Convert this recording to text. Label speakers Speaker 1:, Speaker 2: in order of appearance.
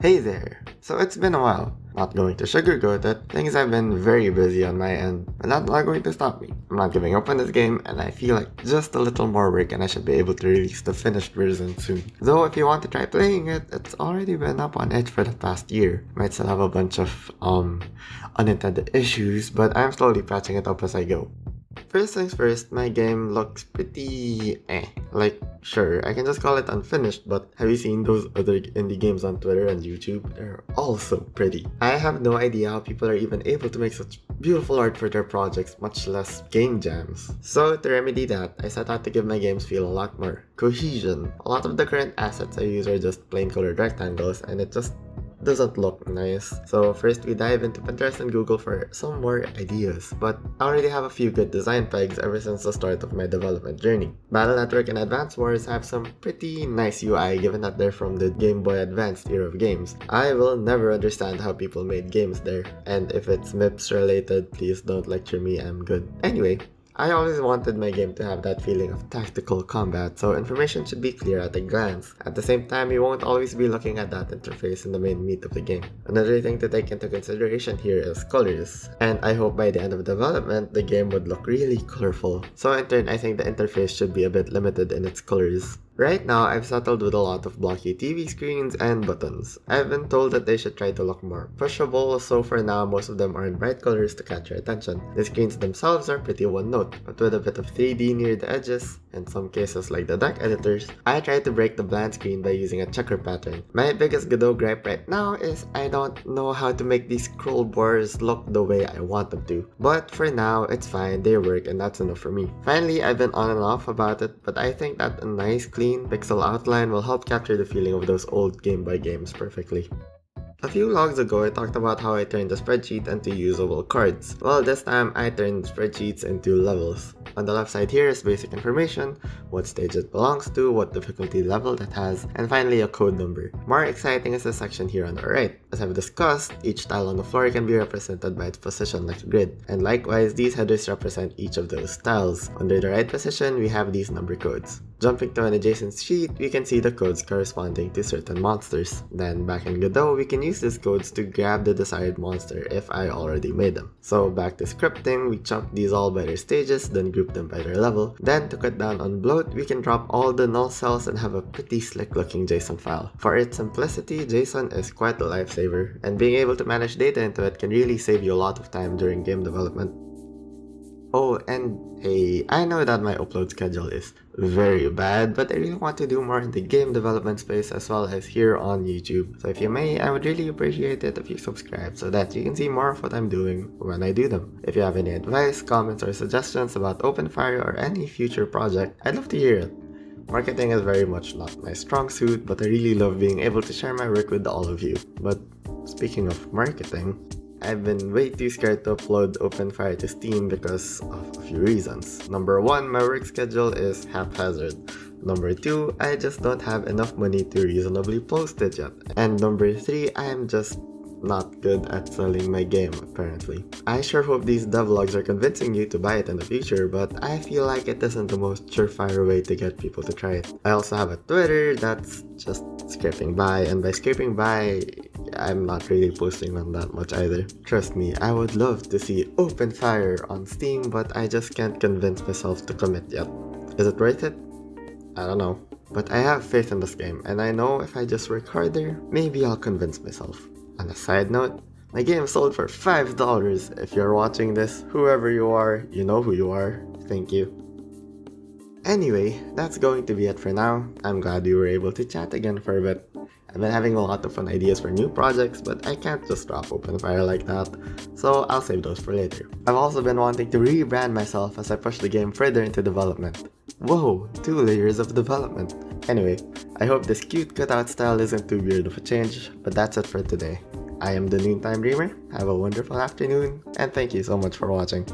Speaker 1: Hey there! So it's been a while. Not going to sugarcoat it, things have been very busy on my end, but that's not going to stop me. I'm not giving up on this game, and I feel like just a little more work and I should be able to release the finished version soon. Though if you want to try playing it, it's already been up on itch for the past year. Might still have a bunch of unintended issues, but I'm slowly patching it up as I go. First things first, my game looks pretty Like, sure, I can just call it unfinished, but have you seen those other indie games on Twitter and YouTube? They're all so pretty. I have no idea how people are even able to make such beautiful art for their projects, much less game jams. So to remedy that, I set out to give my games feel a lot more cohesion. A lot of the current assets I use are just plain colored rectangles, and it just doesn't look nice. So first we dive into Pinterest and Google for some more ideas, but I already have a few good design pegs ever since the start of my development journey. Battle Network and Advance Wars have some pretty nice UI given that they're from the Game Boy Advanced era of games. I will never understand how people made games there, and if it's MIPS related, please don't lecture me, I'm good. Anyway, I always wanted my game to have that feeling of tactical combat, so information should be clear at a glance. At the same time, you won't always be looking at that interface in the main meat of the game. Another thing to take into consideration here is colors, and I hope by the end of development, the game would look really colorful. So in turn, I think the interface should be a bit limited in its colors. Right now, I've settled with a lot of blocky TV screens and buttons. I've been told that they should try to look more pushable, so for now, most of them are in bright colors to catch your attention. The screens themselves are pretty one-note, but with a bit of 3D near the edges, in some cases like the deck editors, I try to break the bland screen by using a checker pattern. My biggest Godot gripe right now is I don't know how to make these scroll bars look the way I want them to. But for now, it's fine, they work and that's enough for me. Finally, I've been on and off about it, but I think that a nice clean pixel outline will help capture the feeling of those old Game Boy games perfectly. A few logs ago, I talked about how I turned the spreadsheet into usable cards. Well, this time I turned spreadsheets into levels. On the left side here is basic information, what stage it belongs to, what difficulty level it has, and finally a code number. More exciting is the section here on the right. As I've discussed, each tile on the floor can be represented by its position like a grid, and likewise these headers represent each of those tiles. Under the right position, we have these number codes. Jumping to an adjacent sheet, we can see the codes corresponding to certain monsters. Then back in Godot, we can use these codes to grab the desired monster if I already made them. So back to scripting, we chunk these all by their stages, then group them by their level. Then to cut down on bloat, we can drop all the null cells and have a pretty slick looking JSON file. For its simplicity, JSON is quite a lifesaver, and being able to manage data into it can really save you a lot of time during game development. Oh, and hey, I know that my upload schedule is very bad, but I really want to do more in the game development space as well as here on YouTube. So if you may, I would really appreciate it if you subscribe so that you can see more of what I'm doing when I do them. If you have any advice, comments, or suggestions about OpenFire or any future project, I'd love to hear it. Marketing is very much not my strong suit, but I really love being able to share my work with all of you. But speaking of marketing, I've been way too scared to upload OpenFire to Steam because of a few reasons. Number 1, my work schedule is haphazard. Number 2, I just don't have enough money to reasonably post it yet. And number 3, I am just not good at selling my game apparently. I sure hope these devlogs are convincing you to buy it in the future, but I feel like it isn't the most surefire way to get people to try it. I also have a Twitter that's just scraping by, and by scraping by, I'm not really posting on that much either. Trust me, I would love to see OpenFire on Steam, but I just can't convince myself to commit yet. Is it worth it? I don't know. But I have faith in this game, and I know if I just work harder, maybe I'll convince myself. On a side note, my game sold for $5. If you're watching this, whoever you are, you know who you are. Thank you. Anyway, that's going to be it for now. I'm glad we were able to chat again for a bit. I've been having a lot of fun ideas for new projects, but I can't just drop OpenFire like that, so I'll save those for later. I've also been wanting to rebrand myself as I push the game further into development. Whoa, 2 layers of development. Anyway, I hope this cute cutout style isn't too weird of a change, but that's it for today. I am the Noontime Dreamer, have a wonderful afternoon, and thank you so much for watching.